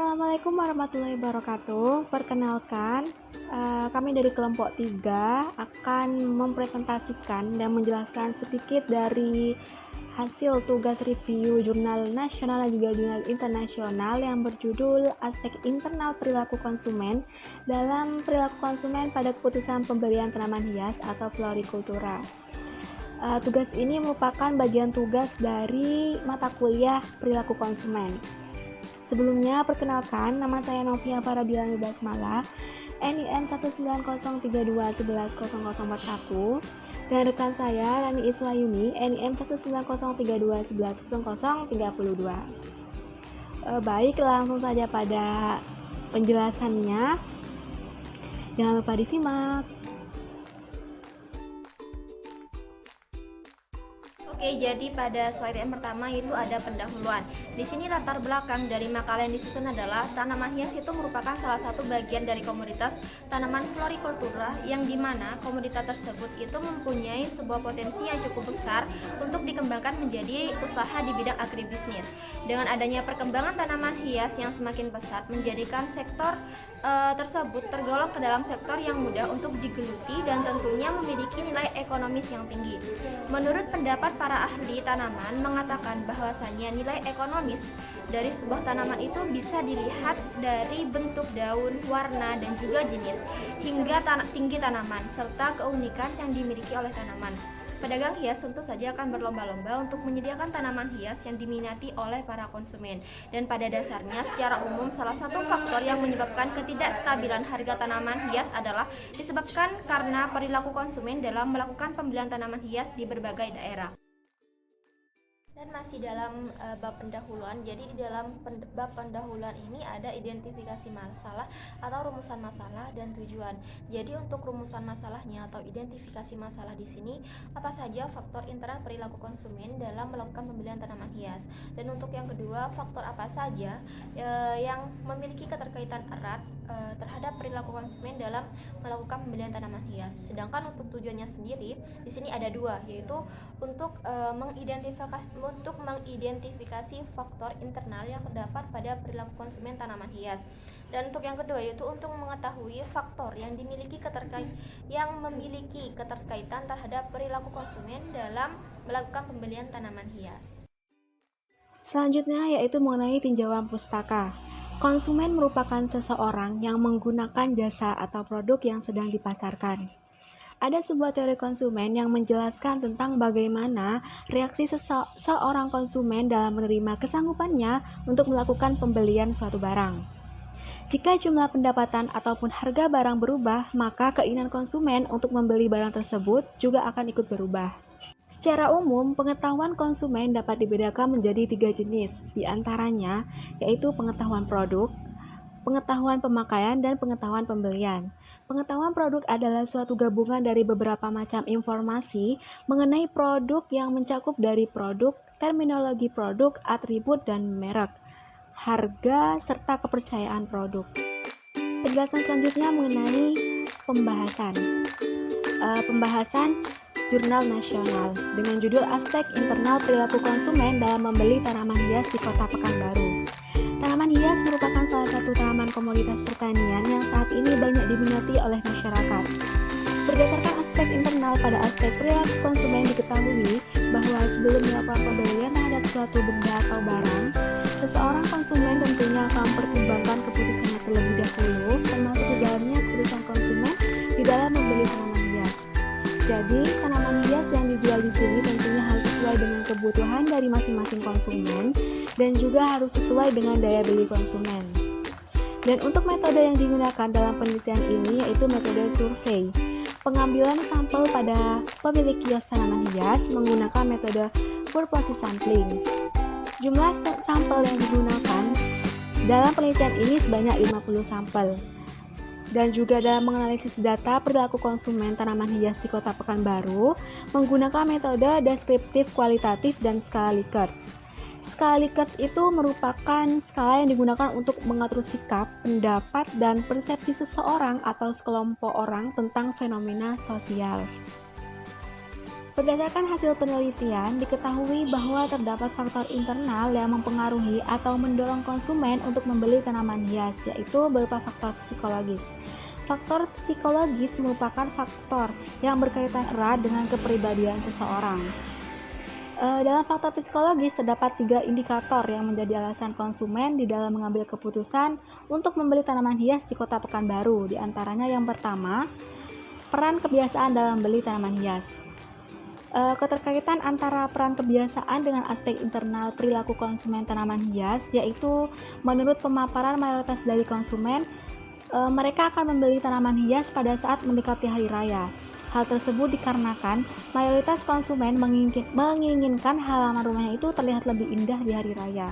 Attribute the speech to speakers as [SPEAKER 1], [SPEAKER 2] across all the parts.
[SPEAKER 1] Assalamualaikum warahmatullahi wabarakatuh. Perkenalkan, kami dari kelompok 3 akan mempresentasikan dan menjelaskan sedikit dari hasil tugas review jurnal nasional dan juga jurnal internasional yang berjudul Aspek Internal Perilaku Konsumen dalam Perilaku Konsumen pada Keputusan Pembelian Tanaman Hias atau Florikultura. Tugas ini merupakan bagian tugas dari mata kuliah Perilaku Konsumen. Sebelumnya, perkenalkan, nama saya Novia Faradiani Basmala, NIM 19032110041, dan rekan saya Rani Iswayuni, NIM 19032110032. Baik, langsung saja pada penjelasannya. Jangan lupa disimak.
[SPEAKER 2] Oke, jadi pada slide yang pertama itu ada pendahuluan. Di sini latar belakang dari makalah yang disusun adalah tanaman hias itu merupakan salah satu bagian dari komoditas tanaman florikultura yang dimana komoditas tersebut itu mempunyai sebuah potensi yang cukup besar untuk dikembangkan menjadi usaha di bidang agribisnis. Dengan adanya perkembangan tanaman hias yang semakin pesat menjadikan sektor tersebut tergolong ke dalam sektor yang mudah untuk digeluti dan tentunya memiliki nilai ekonomis yang tinggi. Menurut pendapat para ahli tanaman mengatakan bahwasannya nilai ekonomis dari sebuah tanaman itu bisa dilihat dari bentuk daun, warna, dan juga jenis, hingga tinggi tanaman, serta keunikan yang dimiliki oleh tanaman. Pedagang hias tentu saja akan berlomba-lomba untuk menyediakan tanaman hias yang diminati oleh para konsumen. Dan pada dasarnya, secara umum, salah satu faktor yang menyebabkan ketidakstabilan harga tanaman hias adalah disebabkan karena perilaku konsumen dalam melakukan pembelian tanaman hias di berbagai daerah. Dan masih dalam bab pendahuluan, jadi di dalam bab pendahuluan ini ada identifikasi masalah atau rumusan masalah dan tujuan. Jadi untuk rumusan masalahnya atau identifikasi masalah di sini, apa saja faktor internal perilaku konsumen dalam melakukan pembelian tanaman hias. Dan untuk yang kedua, faktor apa saja yang memiliki keterkaitan erat terhadap perilaku konsumen dalam melakukan pembelian tanaman hias. Sedangkan untuk tujuannya sendiri di sini ada dua, yaitu untuk mengidentifikasi faktor internal yang terdapat pada perilaku konsumen tanaman hias. Dan untuk yang kedua yaitu untuk mengetahui faktor yang memiliki keterkaitan terhadap perilaku konsumen dalam melakukan pembelian tanaman hias.
[SPEAKER 1] Selanjutnya yaitu mengenai tinjauan pustaka. Konsumen merupakan seseorang yang menggunakan jasa atau produk yang sedang dipasarkan. Ada sebuah teori konsumen yang menjelaskan tentang bagaimana reaksi seorang konsumen dalam menerima kesanggupannya untuk melakukan pembelian suatu barang. Jika jumlah pendapatan ataupun harga barang berubah, maka keinginan konsumen untuk membeli barang tersebut juga akan ikut berubah. Secara umum, pengetahuan konsumen dapat dibedakan menjadi 3 jenis, diantaranya yaitu pengetahuan produk, pengetahuan pemakaian, dan pengetahuan pembelian. Pengetahuan produk adalah suatu gabungan dari beberapa macam informasi mengenai produk yang mencakup dari produk, terminologi produk, atribut dan merek, harga, serta kepercayaan produk. Penjelasan selanjutnya mengenai pembahasan jurnal nasional dengan judul Aspek Internal Perilaku Konsumen dalam Membeli Tanaman Hias di Kota Pekanbaru. Tanaman hias merupakan salah satu tanaman komoditas pertanian yang saat ini banyak diminati oleh masyarakat. Berdasarkan aspek internal pada aspek perilaku konsumen diketahui bahwa sebelum melakukan pembelian terhadap suatu benda atau barang, seseorang konsumen tentunya akan mempertimbangkan keputusannya terlebih dahulu, termasuk di dalamnya keputusan konsumen di dalam membeli tanaman hias. Jadi, tanaman hias yang dijual di sini tentunya harus sesuai dengan kebutuhan dari masing-masing konsumen dan juga harus sesuai dengan daya beli konsumen. Dan untuk metode yang digunakan dalam penelitian ini yaitu metode survei. Pengambilan sampel pada pemilik kios tanaman hias menggunakan metode purposive sampling. Jumlah sampel yang digunakan dalam penelitian ini sebanyak 50 sampel. Dan juga dalam menganalisis data perilaku konsumen tanaman hias di Kota Pekanbaru menggunakan metode deskriptif kualitatif dan skala Likert. Skala Likert itu merupakan skala yang digunakan untuk mengatur sikap, pendapat, dan persepsi seseorang atau sekelompok orang tentang fenomena sosial. Berdasarkan hasil penelitian, diketahui bahwa terdapat faktor internal yang mempengaruhi atau mendorong konsumen untuk membeli tanaman hias, yaitu berupa faktor psikologis. Faktor psikologis merupakan faktor yang berkaitan erat dengan kepribadian seseorang. Dalam faktor psikologis terdapat 3 indikator yang menjadi alasan konsumen di dalam mengambil keputusan untuk membeli tanaman hias di Kota Pekanbaru. Di antaranya yang pertama, peran kebiasaan dalam membeli tanaman hias. Keterkaitan antara peran kebiasaan dengan aspek internal perilaku konsumen tanaman hias, yaitu menurut pemaparan mayoritas dari konsumen, mereka akan membeli tanaman hias pada saat mendekati hari raya. Hal tersebut dikarenakan mayoritas konsumen menginginkan halaman rumahnya itu terlihat lebih indah di hari raya.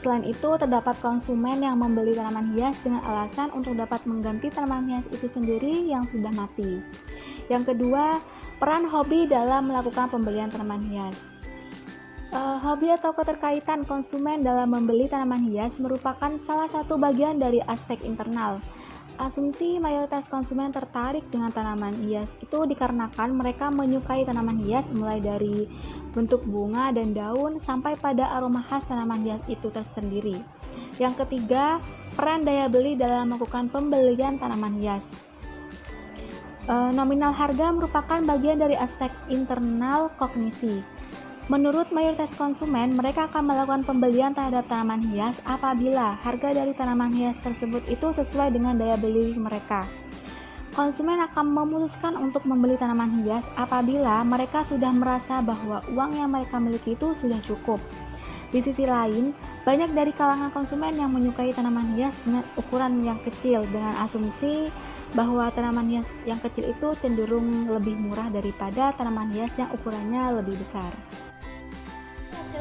[SPEAKER 1] Selain itu, terdapat konsumen yang membeli tanaman hias dengan alasan untuk dapat mengganti tanaman hias itu sendiri yang sudah mati. Yang kedua, peran hobi dalam melakukan pembelian tanaman hias. Hobi atau keterkaitan konsumen dalam membeli tanaman hias merupakan salah satu bagian dari aspek internal. Asumsi mayoritas konsumen tertarik dengan tanaman hias itu dikarenakan mereka menyukai tanaman hias mulai dari bentuk bunga dan daun sampai pada aroma khas tanaman hias itu tersendiri. Yang ketiga, peran daya beli dalam melakukan pembelian tanaman hias. Nominal harga merupakan bagian dari aspek internal kognisi. Menurut mayoritas konsumen, mereka akan melakukan pembelian terhadap tanaman hias apabila harga dari tanaman hias tersebut itu sesuai dengan daya beli mereka. Konsumen akan memutuskan untuk membeli tanaman hias apabila mereka sudah merasa bahwa uang yang mereka miliki itu sudah cukup. Di sisi lain, banyak dari kalangan konsumen yang menyukai tanaman hias dengan ukuran yang kecil dengan asumsi bahwa tanaman hias yang kecil itu cenderung lebih murah daripada tanaman hias yang ukurannya lebih besar.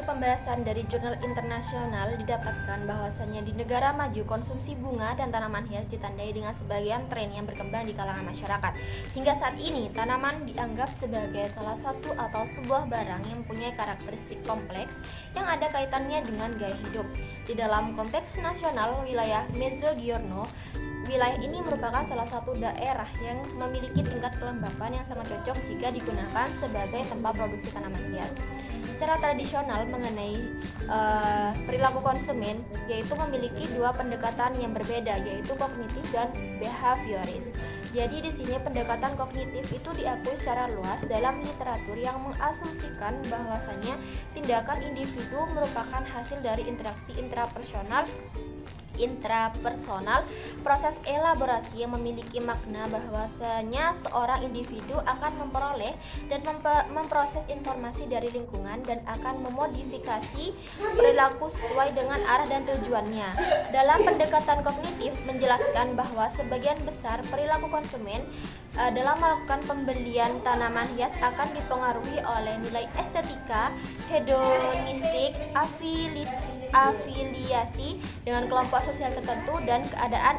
[SPEAKER 2] Pembahasan dari jurnal internasional didapatkan bahwasannya di negara maju konsumsi bunga dan tanaman hias ditandai dengan sebagian tren yang berkembang di kalangan masyarakat. Hingga saat ini, tanaman dianggap sebagai salah satu atau sebuah barang yang mempunyai karakteristik kompleks yang ada kaitannya dengan gaya hidup. Di dalam konteks nasional, wilayah Mezzogiorno, wilayah ini merupakan salah satu daerah yang memiliki tingkat kelembapan yang sangat cocok jika digunakan sebagai tempat produksi tanaman hias. Secara tradisional mengenai perilaku konsumen, yaitu memiliki 2 pendekatan yang berbeda, yaitu kognitif dan behavioris. Jadi di sini pendekatan kognitif itu diakui secara luas dalam literatur yang mengasumsikan bahwasanya tindakan individu merupakan hasil dari interaksi intrapersonal, proses elaborasi yang memiliki makna bahwasanya seorang individu akan memperoleh dan memproses informasi dari lingkungan dan akan memodifikasi perilaku sesuai dengan arah dan tujuannya. Dalam pendekatan kognitif menjelaskan bahwa sebagian besar perilaku konsumen dalam melakukan pembelian tanaman hias akan dipengaruhi oleh nilai estetika, hedonistik, afiliasi dengan kelompok sosial tertentu dan keadaan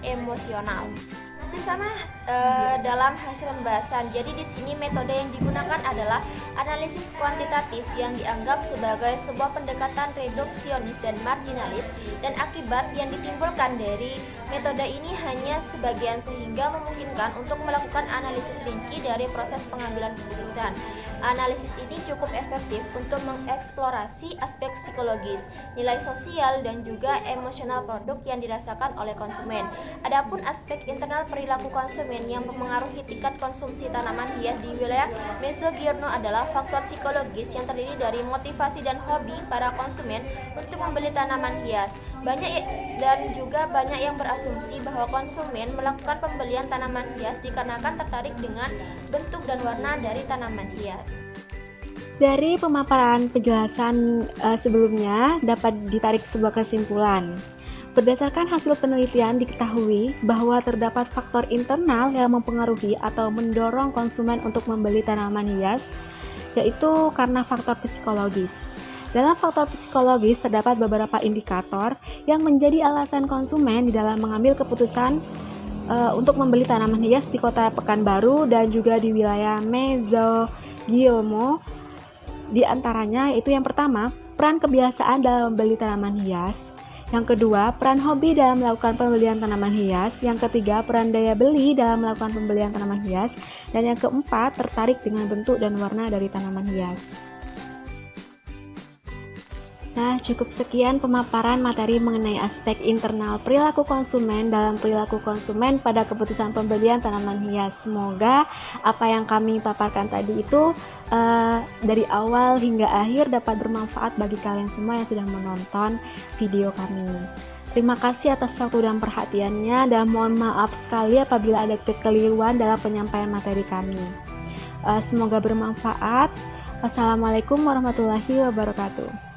[SPEAKER 2] emosional. Masih sama dalam hasil pembahasan. Jadi di sini metode yang digunakan adalah analisis kuantitatif yang dianggap sebagai sebuah pendekatan reduksionis dan marginalis, dan akibat yang ditimbulkan dari metode ini hanya sebagian sehingga memungkinkan untuk melakukan analisis rinci dari proses pengambilan keputusan. Analisis ini cukup efektif untuk mengeksplorasi aspek psikologis, nilai sosial dan juga emosional produk yang dirasakan oleh konsumen. Adapun aspek internal perilaku konsumen yang mempengaruhi tingkat konsumsi tanaman hias di wilayah Mezzogiorno adalah faktor psikologis yang terdiri dari motivasi dan hobi para konsumen untuk membeli tanaman hias. Banyak yang berasumsi bahwa konsumen melakukan pembelian tanaman hias dikarenakan tertarik dengan bentuk dan warna dari tanaman hias.
[SPEAKER 1] Dari pemaparan penjelasan sebelumnya dapat ditarik sebuah kesimpulan. Berdasarkan hasil penelitian diketahui bahwa terdapat faktor internal yang mempengaruhi atau mendorong konsumen untuk membeli tanaman hias, yaitu karena faktor psikologis. Dalam faktor psikologis terdapat beberapa indikator yang menjadi alasan konsumen di dalam mengambil keputusan untuk membeli tanaman hias di Kota Pekanbaru dan juga di wilayah Mezzogiorno. Di antaranya yaitu yang pertama, peran kebiasaan dalam membeli tanaman hias. Yang kedua, peran hobi dalam melakukan pembelian tanaman hias. Yang ketiga, peran daya beli dalam melakukan pembelian tanaman hias. Dan yang keempat, tertarik dengan bentuk dan warna dari tanaman hias. Nah, cukup sekian pemaparan materi mengenai aspek internal perilaku konsumen dalam perilaku konsumen pada keputusan pembelian tanaman hias. Semoga apa yang kami paparkan tadi itu dari awal hingga akhir dapat bermanfaat bagi kalian semua yang sudah menonton video kami. Terima kasih atas waktu dan perhatiannya, dan mohon maaf sekali apabila ada kekeliruan dalam penyampaian materi kami. Semoga bermanfaat. Wassalamualaikum warahmatullahi wabarakatuh.